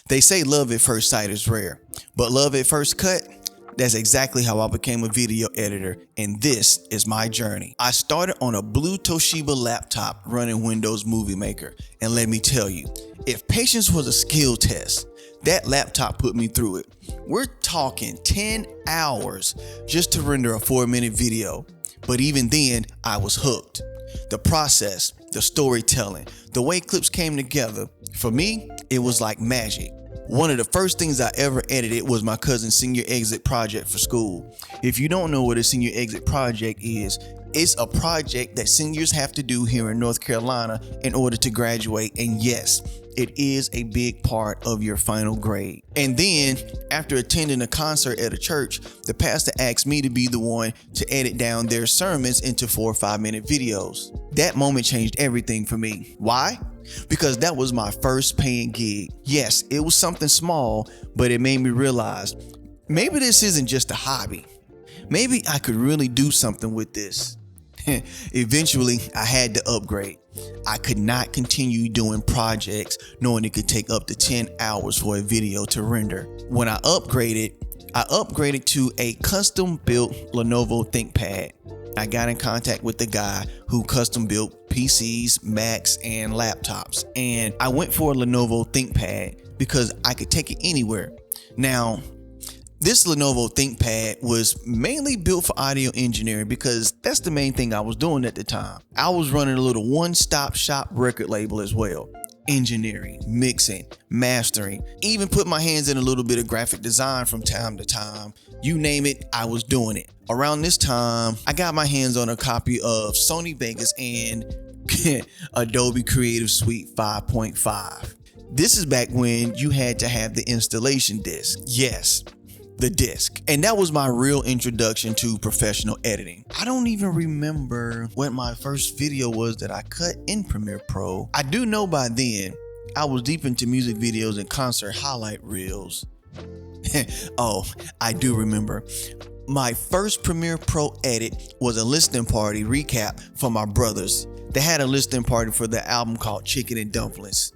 They say love at first sight is rare, but love at first cut, that's exactly how I became a video editor, and this is my journey. I started on a blue Toshiba laptop running Windows Movie Maker, and let me tell you, if patience was a skill test, that laptop put me through it. We're talking 10 hours just to render a 4-minute video, but even then, I was hooked. The process, the storytelling, the way clips came together, for me, it was like magic. One of the first things I ever edited was my cousin's senior exit project for school. If you don't know what a senior exit project is, it's a project that seniors have to do here in North Carolina in order to graduate. And yes, it is a big part of your final grade. And then after attending a concert at a church, the pastor asked me to be the one to edit down their sermons into 4 or 5 minute videos. That moment changed everything for me. Why? Because that was my first paying gig. Yes, it was something small, but it made me realize maybe this isn't just a hobby. Maybe I could really do something with this. Eventually, I had to upgrade. I could not continue doing projects knowing it could take up to 10 hours for a video to render. When I upgraded to a custom built Lenovo ThinkPad. I got in contact with the guy who custom built PCs, Macs, and laptops. And I went for a Lenovo ThinkPad because I could take it anywhere. Now, this Lenovo ThinkPad was mainly built for audio engineering because that's the main thing I was doing at the time. I was running a little one-stop shop record label as well. Engineering, mixing, mastering, even put my hands in a little bit of graphic design from time to time. You name it, I was doing it. Around this time, I got my hands on a copy of Sony Vegas and Adobe Creative Suite 5.5. This is back when you had to have the installation disc. Yes, the disc. And that was my real introduction to professional editing. I don't even remember what my first video was that I cut in Premiere Pro. I do know by then I was deep into music videos and concert highlight reels. Oh, I do remember. My first Premiere Pro edit was a listening party recap for my brothers. They had a listening party for the album called Chicken and Dumplings.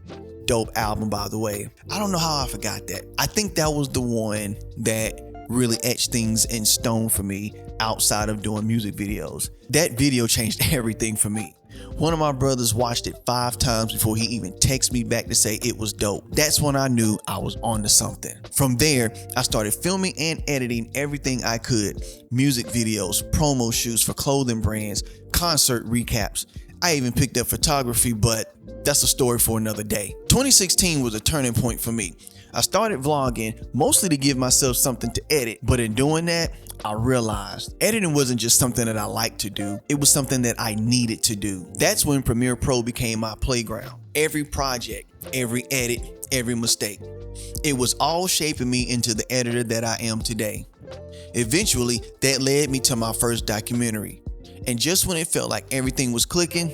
Dope album, by the way. I don't know how I forgot that. I think that was the one that really etched things in stone for me outside of doing music videos. That video changed everything for me. One of my brothers watched it 5 times before he even texted me back to say it was dope. That's when I knew I was onto something. From there, I started filming and editing everything I could. Music videos, promo shoots for clothing brands, concert recaps. I even picked up photography, but that's a story for another day. 2016 was a turning point for me. I started vlogging mostly to give myself something to edit, but in doing that, I realized editing wasn't just something that I liked to do, it was something that I needed to do. That's when Premiere Pro became my playground. Every project, every edit, every mistake. It was all shaping me into the editor that I am today. Eventually, that led me to my first documentary. And just when it felt like everything was clicking,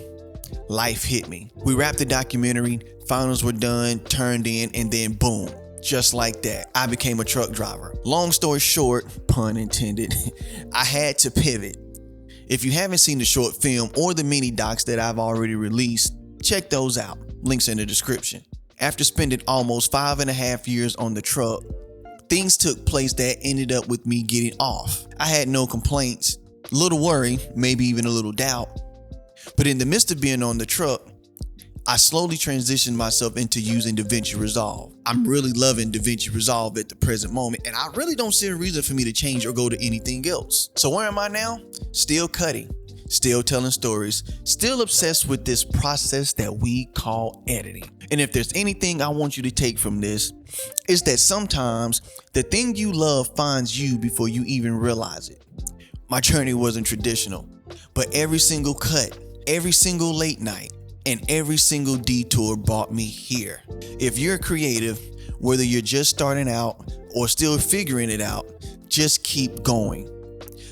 life hit me. We wrapped the documentary, finals were done, turned in, and then boom. Just like that, I became a truck driver. Long story short, pun intended, I had to pivot. If you haven't seen the short film or the mini docs that I've already released, check those out. Links in the description. After spending almost 5.5 years on the truck, things took place that ended up with me getting off. I had no complaints, little worry, maybe even a little doubt. But in the midst of being on the truck, I slowly transitioned myself into using DaVinci Resolve. I'm really loving DaVinci Resolve at the present moment, and I really don't see a reason for me to change or go to anything else. So where am I now? Still cutting, still telling stories, still obsessed with this process that we call editing. And if there's anything I want you to take from this, it's that sometimes the thing you love finds you before you even realize it. My journey wasn't traditional, but every single cut, every single late night, and every single detour brought me here. If you're creative, whether you're just starting out or still figuring it out, just keep going.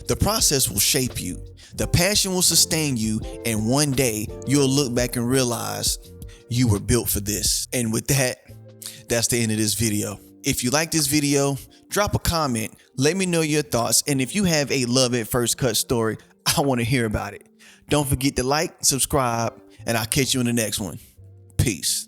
The process will shape you. The passion will sustain you, and one day you'll look back and realize you were built for this. And with that, that's the end of this video. If you like this video, drop a comment, let me know your thoughts, and if you have a love at first cut story, I want to hear about it. Don't forget to like, subscribe, and I'll catch you in the next one. Peace.